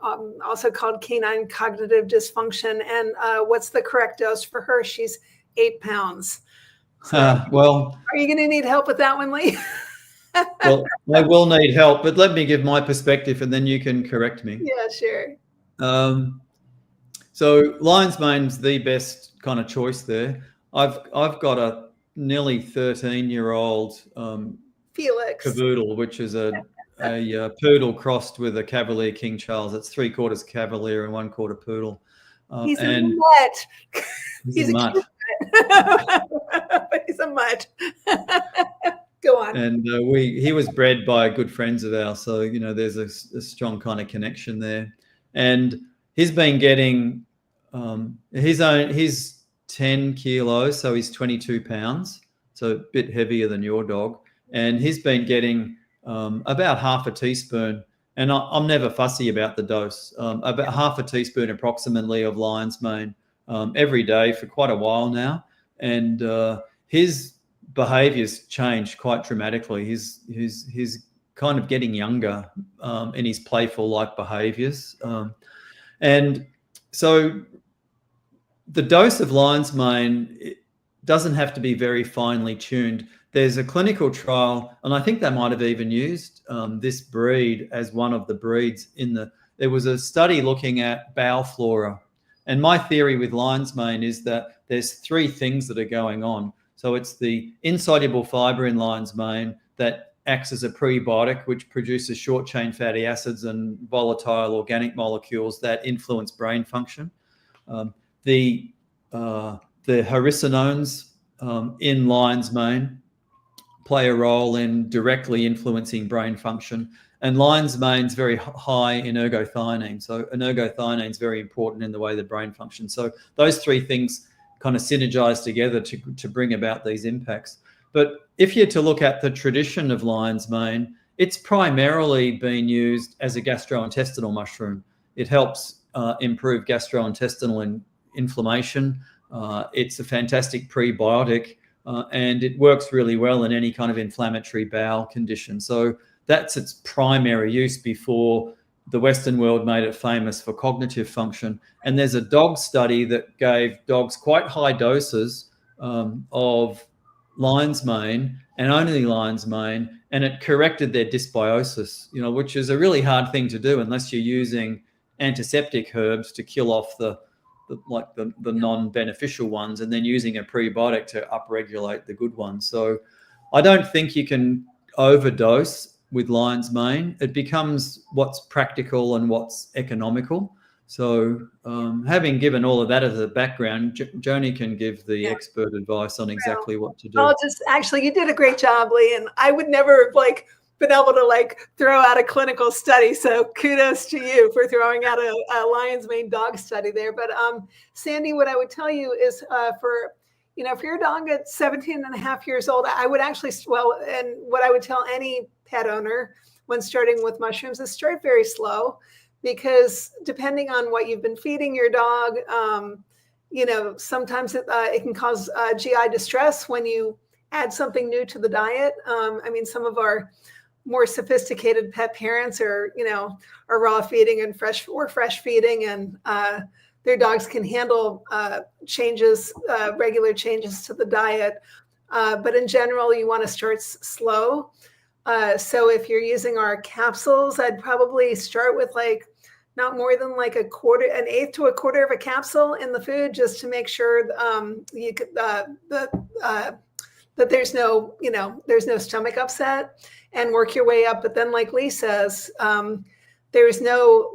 also called canine cognitive dysfunction. And what's the correct dose for her? She's 8 pounds. So, well, are you going to need help with that one, Lee? Well, I will need help, but let me give my perspective and then you can correct me. Yeah, sure. So lion's mane's the best kind of choice there. I've got a nearly 13-year-old Felix. cavoodle, which is a poodle crossed with a Cavalier King Charles. It's 3/4 Cavalier and 1/4 poodle. He's a And mutt. he's a mutt. But he's a mutt. Go on. And he was bred by good friends of ours, so there's a strong kind of connection there. And he's been getting he's 10 kilos, so he's 22 pounds, so a bit heavier than your dog. And he's been getting about half a teaspoon, and I'm never fussy about the dose, about half a teaspoon approximately of lion's mane every day for quite a while now. And his behaviors changed quite dramatically. He's kind of getting younger in his playful like behaviors. And so the dose of lion's mane, it doesn't have to be very finely tuned. There's a clinical trial, and I think they might have even used this breed as one of the breeds there was a study looking at bowel flora. And my theory with lion's mane is that there's three things that are going on. So it's the insoluble fiber in lion's mane that acts as a prebiotic, which produces short chain fatty acids and volatile organic molecules that influence brain function. The hericinones in lion's mane play a role in directly influencing brain function. And lion's mane is very high in ergothioneine. So an ergothioneine is very important in the way the brain functions. So those three things kind of synergize together to bring about these impacts. But if you're to look at the tradition of lion's mane, it's primarily been used as a gastrointestinal mushroom. It helps improve gastrointestinal inflammation. It's a fantastic prebiotic, and it works really well in any kind of inflammatory bowel condition. So that's its primary use before the Western world made it famous for cognitive function. And there's a dog study that gave dogs quite high doses of lion's mane and only lion's mane, and it corrected their dysbiosis, which is a really hard thing to do unless you're using antiseptic herbs to kill off the non-beneficial ones, and then using a prebiotic to upregulate the good ones. So I don't think you can overdose with lion's mane. It becomes what's practical and what's economical. So having given all of that as a background, Joni can give the expert advice on exactly what to do. You did a great job, Lee, and I would never have been able to throw out a clinical study. So kudos to you for throwing out a lion's mane dog study there. But Sandy, what I would tell you is for your dog at 17 and a half years old, I would and what I would tell any pet owner when starting with mushrooms is start very slow, because depending on what you've been feeding your dog, sometimes it can cause GI distress when you add something new to the diet. Some of our more sophisticated pet parents are raw feeding and fresh feeding, and their dogs can handle regular changes to the diet. But in general, you want to start slow. So if you're using our capsules, I'd probably start with not more than an eighth to a quarter of a capsule in the food, just to make sure that there's no stomach upset, and work your way up. But then, like Lee says, there's no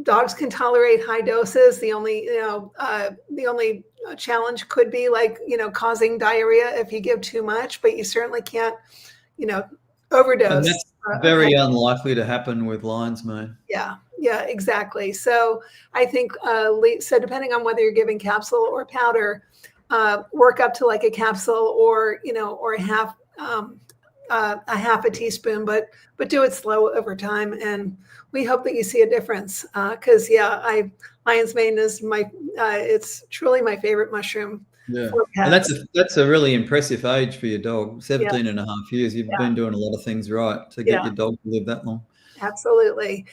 dogs can tolerate high doses. The only challenge could be causing diarrhea if you give too much, but you certainly can't overdose. And that's very unlikely to happen with lion's mane. Yeah, exactly. So I think so depending on whether you're giving capsule or powder, work up to a capsule or a half a teaspoon, but do it slow over time, and we hope that you see a difference. Because lion's mane is it's truly my favorite mushroom. Yeah, and that's a really impressive age for your dog. 17 and a half years. You've been doing a lot of things right to get your dog to live that long. Absolutely.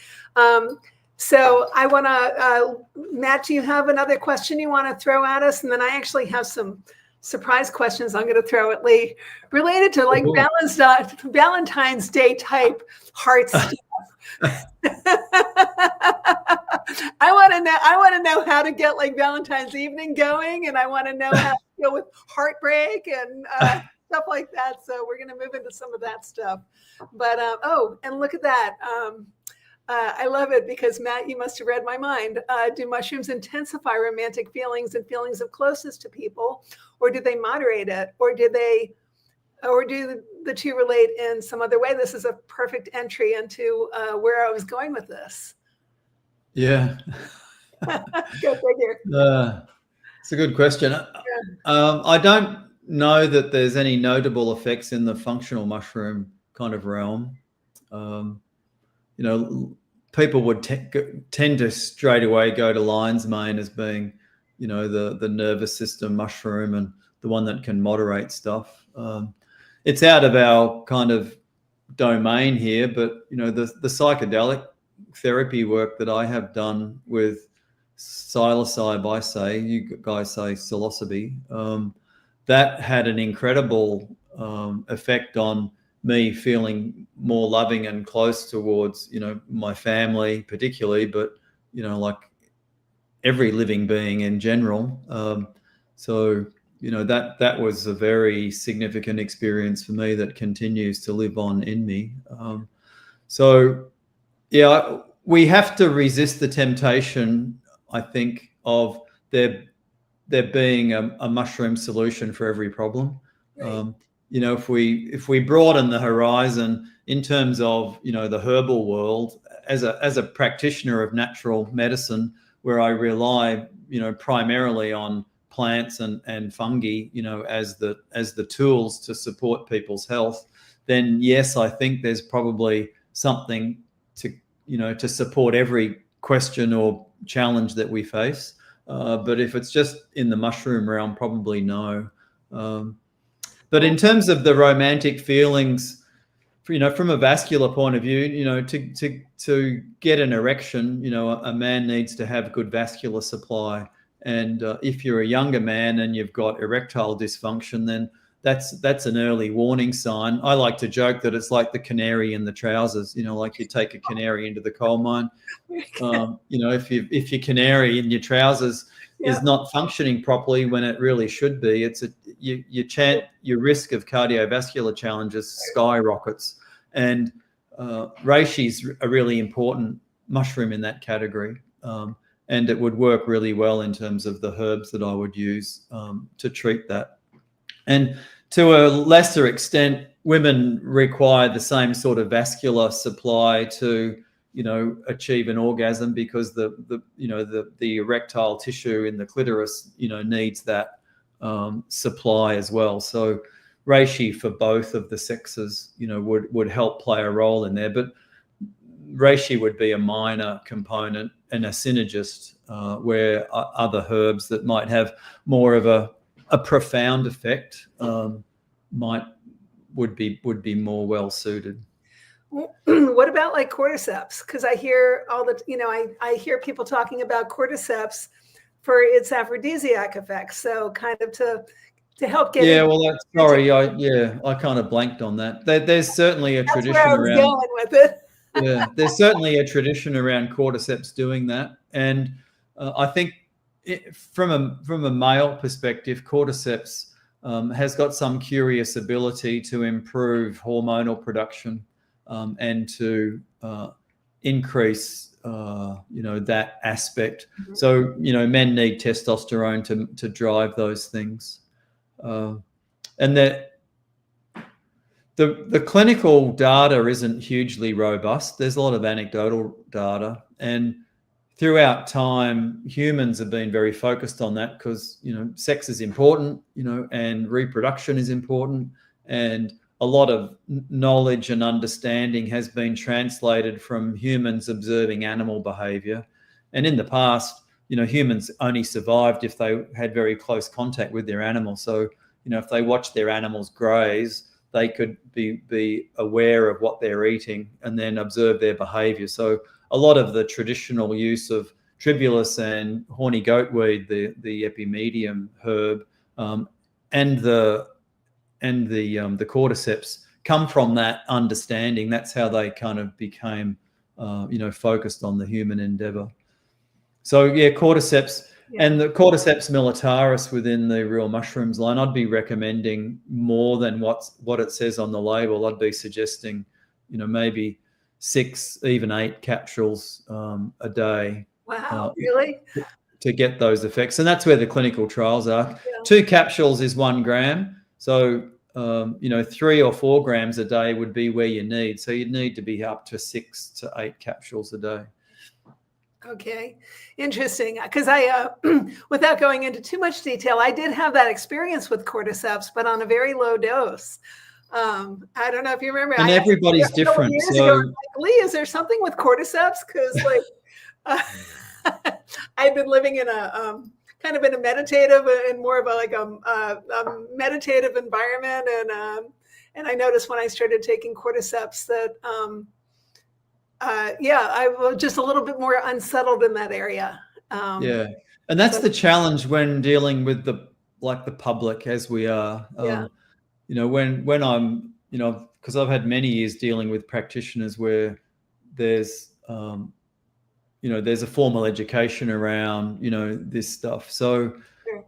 So I want to, Matt, do you have another question you want to throw at us? And then I actually have some surprise questions I'm going to throw at Lee related to like Valentine's Day type heart stuff. I want to know how to get like Valentine's evening going, and I want to know how to deal with heartbreak and stuff like that. So we're going to move into some of that stuff. But and look at that. I love it because Matt, you must have read my mind. Do mushrooms intensify romantic feelings and feelings of closeness to people, or do they moderate it, or do the two relate in some other way? This is a perfect entry into where I was going with this. Yeah. Go figure. It's a good question. I don't know that there's any notable effects in the functional mushroom kind of realm. People would tend to straight away go to lion's mane as being, the nervous system mushroom and the one that can moderate stuff. It's out of our kind of domain here, but the psychedelic therapy work that I have done with psilocybe, I say, you guys say psilocybe, that had an incredible effect on me feeling more loving and close towards, my family particularly, but, like every living being in general. That was a very significant experience for me that continues to live on in me. We have to resist the temptation, I think, of there being a mushroom solution for every problem. Right. If we broaden the horizon in terms of, the herbal world, as a practitioner of natural medicine, where I rely, primarily on plants and fungi, as the tools to support people's health, then yes, I think there's probably something to support every question or challenge that we face. But if it's just in the mushroom realm, probably no. But in terms of the romantic feelings, from a vascular point of view, to get an erection, a man needs to have good vascular supply. And if you're a younger man and you've got erectile dysfunction, then that's an early warning sign. I like to joke that it's like the canary in the trousers, like you take a canary into the coal mine. If your canary in your trousers is not functioning properly when it really should be, your risk of cardiovascular challenges skyrockets. And Reishi's a really important mushroom in that category. And it would work really well in terms of the herbs that I would use to treat that. And to a lesser extent, women require the same sort of vascular supply to, achieve an orgasm, because the erectile tissue in the clitoris, needs that supply as well. So reishi for both of the sexes, would help play a role in there. But reishi would be a minor component and a synergist, where other herbs that might have more of a profound effect would be more well suited. What about like cordyceps? Because I hear I hear people talking about cordyceps for its aphrodisiac effects. So kind of to help get. Yeah, well, I kind of blanked on that. There's certainly a tradition where I was around going with it. Yeah, there's certainly a tradition around cordyceps doing that, and I think from a male perspective, cordyceps has got some curious ability to improve hormonal production and to increase that aspect. Mm-hmm. So men need testosterone to drive those things, and that. The clinical data isn't hugely robust. There's a lot of anecdotal data, and throughout time, humans have been very focused on that because, sex is important, and reproduction is important, and a lot of knowledge and understanding has been translated from humans observing animal behavior. And in the past, humans only survived if they had very close contact with their animals. So, if they watched their animals graze, they could be aware of what they're eating and then observe their behavior. So a lot of the traditional use of tribulus and horny goatweed, the epimedium herb, and the cordyceps come from that understanding. That's how they kind of became, focused on the human endeavor. So yeah, cordyceps and the Cordyceps militaris within the real mushrooms line, I'd be recommending more than what it says on the label. I'd be suggesting, maybe 6, even 8 capsules a day. Wow, really? To get those effects. And that's where the clinical trials are. 2 capsules is 1 gram. So, 3 or 4 grams a day would be where you need. So you'd need to be up to 6 to 8 capsules a day. Okay, interesting. Because I, without going into too much detail, I did have that experience with cordyceps, but on a very low dose. I don't know if you remember. And everybody's different. So, like, Lee, is there something with cordyceps? Because I've been living in a kind of in a meditative and more of a meditative environment, and I noticed when I started taking cordyceps that. I was just a little bit more unsettled in that area. And that's the challenge when dealing with the public as we are. When I'm, because I've had many years dealing with practitioners where there's, there's a formal education around, this stuff. So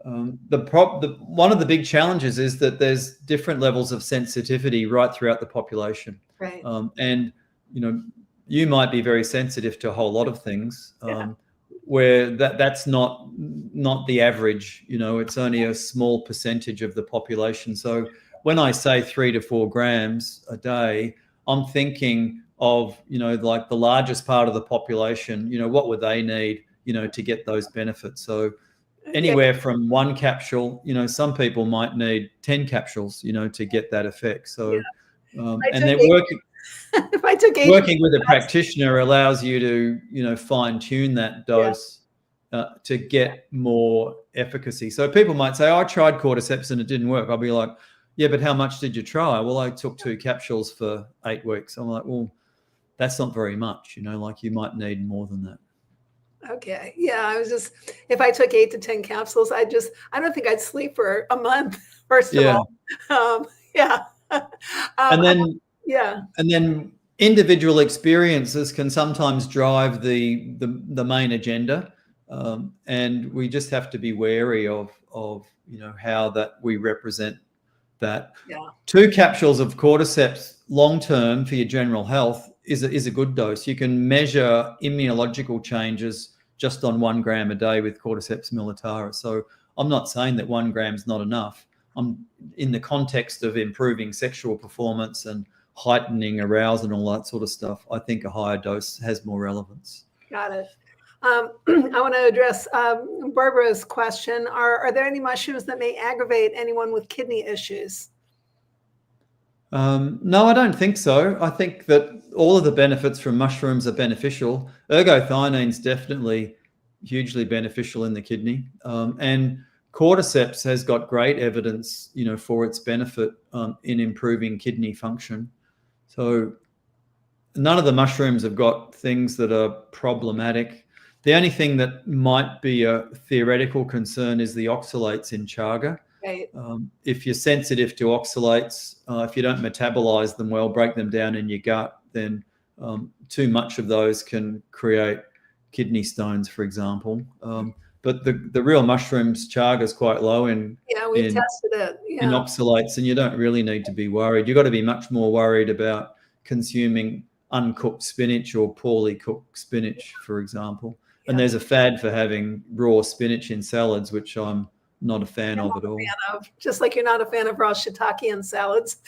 one of the big challenges is that there's different levels of sensitivity right throughout the population. Right. And, you might be very sensitive to a whole lot of things, where that's not the average. It's only a small percentage of the population. So when I say 3 to 4 grams a day, I'm thinking of, like the largest part of the population, what would they need, to get those benefits. So anywhere from 1 capsule, some people might need 10 capsules, to get that effect. So, and they're working. If I took working with a practitioner allows you to, fine tune that dose to get more efficacy. So people might say, I tried cordyceps and it didn't work. I'll be like, yeah, but how much did you try? Well, I took 2 capsules for 8 weeks. I'm like, well, that's not very much, like you might need more than that. Okay. Yeah. I was just, if I took 8 to 10 capsules, I don't think I'd sleep for a month, first of all. And then individual experiences can sometimes drive the main agenda, and we just have to be wary of how that we represent that. 2 capsules of cordyceps long term for your general health is a good dose. You can measure immunological changes just on 1 gram a day with Cordyceps militaris. So I'm not saying that 1 gram is not enough. I'm in the context of improving sexual performance and heightening arousal and all that sort of stuff. I think a higher dose has more relevance. Got it. I want to address Barbara's question. Are there any mushrooms that may aggravate anyone with kidney issues? No, I don't think so. I think that all of the benefits from mushrooms are beneficial. Ergothioneine is definitely hugely beneficial in the kidney. And cordyceps has got great evidence, for its benefit in improving kidney function. So none of the mushrooms have got things that are problematic. The only thing that might be a theoretical concern is the oxalates in chaga. Right. If you're sensitive to oxalates, if you don't metabolize them well, break them down in your gut, then too much of those can create kidney stones, for example. But the real mushrooms, chaga is quite low in tested it. In oxalates, and you don't really need to be worried. You've got to be much more worried about consuming uncooked spinach or poorly cooked spinach, for example. And there's a fad for having raw spinach in salads, which I'm not a fan of at all. Just like you're not a fan of raw shiitake in salads.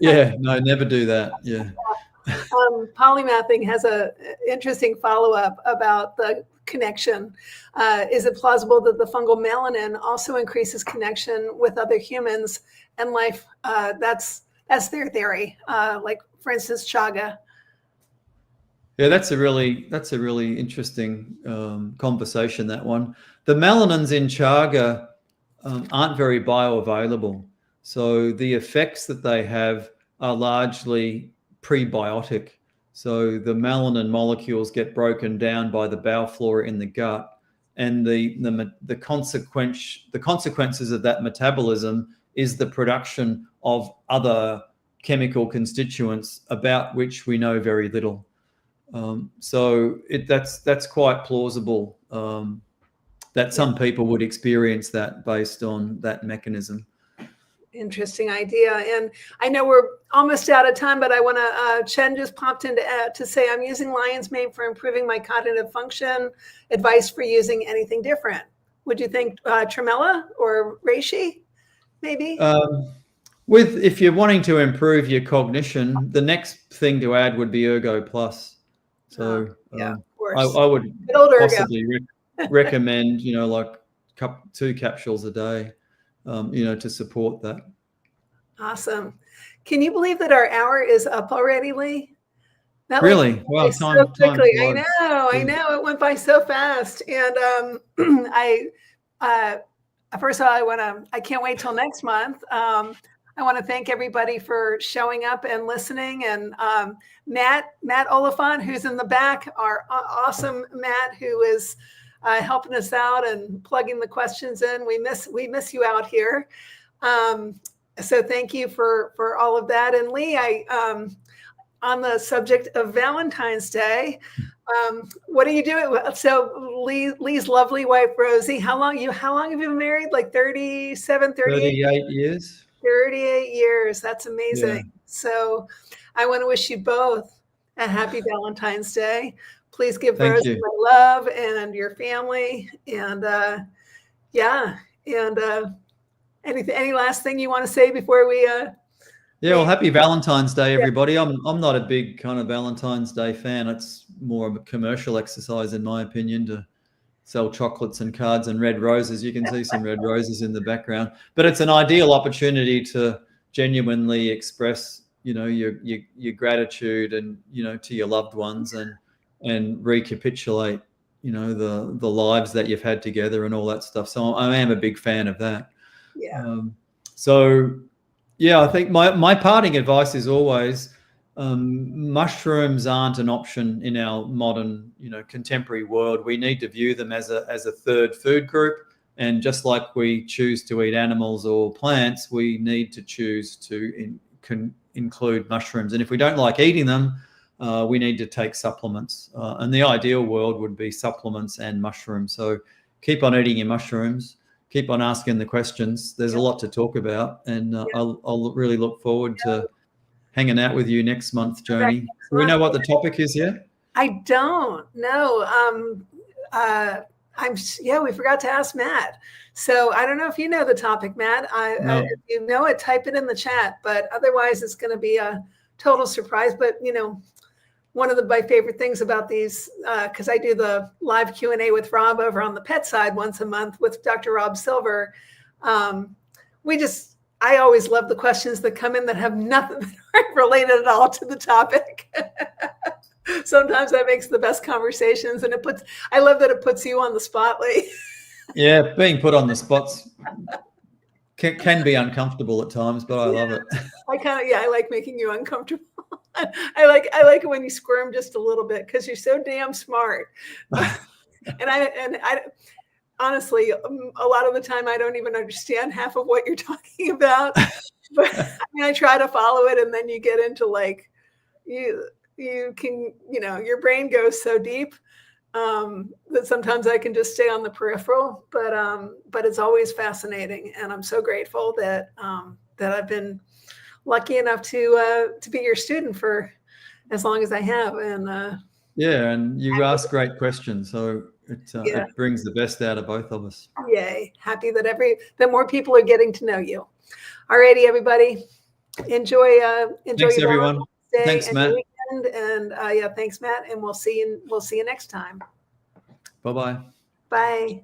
No, never do that. Polymathing has a interesting follow-up about the connection. Is it plausible that the fungal melanin also increases connection with other humans and life? That's their theory. Like, for instance, chaga. Yeah, that's a really interesting conversation, that one. The melanins in chaga aren't very bioavailable. So the effects that they have are largely prebiotic. So the melanin molecules get broken down by the bowel flora in the gut, and the consequences of that metabolism is the production of other chemical constituents about which we know very little. So that's quite plausible that some people would experience that based on that mechanism. Interesting idea. And I know we're almost out of time, but I want to, Chen just popped in to say, I'm using lion's mane for improving my cognitive function. Advice for using anything different. Would you think tremella or reishi, maybe? If you're wanting to improve your cognition, the next thing to add would be Ergo Plus. So yeah, of course. I would possibly recommend, like 2 capsules a day, to support that. Awesome. Can you believe that our hour is up already, Lee? That really? Wow, so quickly. I know. It went by so fast. And first of all, I can't wait till next month. I want to thank everybody for showing up and listening. And Matt Oliphant, who's in the back, our awesome Matt, who is helping us out and plugging the questions in. We miss you out here. So thank you for all of that. And Lee, on the subject of Valentine's Day, what are you doing? So Lee's lovely wife, Rosie, how long have you been married? Like 37, 38 years. 38 years. That's amazing. Yeah. So I want to wish you both a happy Valentine's Day. Please give Rosie my love and your family. And any last thing you want to say before we well, happy Valentine's Day, everybody. Yeah. I'm not a big kind of Valentine's Day fan. It's more of a commercial exercise, in my opinion, to sell chocolates and cards and red roses. You can see some red roses in the background, but it's an ideal opportunity to genuinely express, your gratitude and, to your loved ones and recapitulate, the lives that you've had together and all that stuff. So I am a big fan of that. Yeah. I think my parting advice is always, mushrooms aren't an option in our modern, contemporary world. We need to view them as a third food group. And just like we choose to eat animals or plants, we need to choose to include mushrooms. And if we don't like eating them, we need to take supplements. And the ideal world would be supplements and mushrooms. So keep on eating your mushrooms. Keep on asking the questions. There's a lot to talk about. And I'll really look forward to hanging out with you next month, Joni. Do we know what the topic is yet? I don't know. We forgot to ask Matt. So I don't know if you know the topic, Matt. If you know it, type it in the chat. But otherwise, it's going to be a total surprise. But one of my favorite things about these, because I do the live Q&A with Rob over on the pet side once a month with Dr. Rob Silver. I always love the questions that come in that have nothing that aren't related at all to the topic. Sometimes that makes the best conversations, and I love that it puts you on the spot, Lee. Yeah, being put on the spots can be uncomfortable at times, but I love it. I like making you uncomfortable. I like it when you squirm just a little bit because you're so damn smart. and I honestly, a lot of the time I don't even understand half of what you're talking about. But I try to follow it, and then you get into like you can, your brain goes so deep that sometimes I can just stay on the peripheral. But it's always fascinating, and I'm so grateful that I've been lucky enough to be your student for as long as I have. And and you ask great questions, so it brings the best out of both of us. Yay! Happy that more people are getting to know you. Alrighty, everybody, enjoy. Thanks, everyone. Thanks, Matt. And thanks, Matt. And we'll see you next time. Bye-bye. Bye.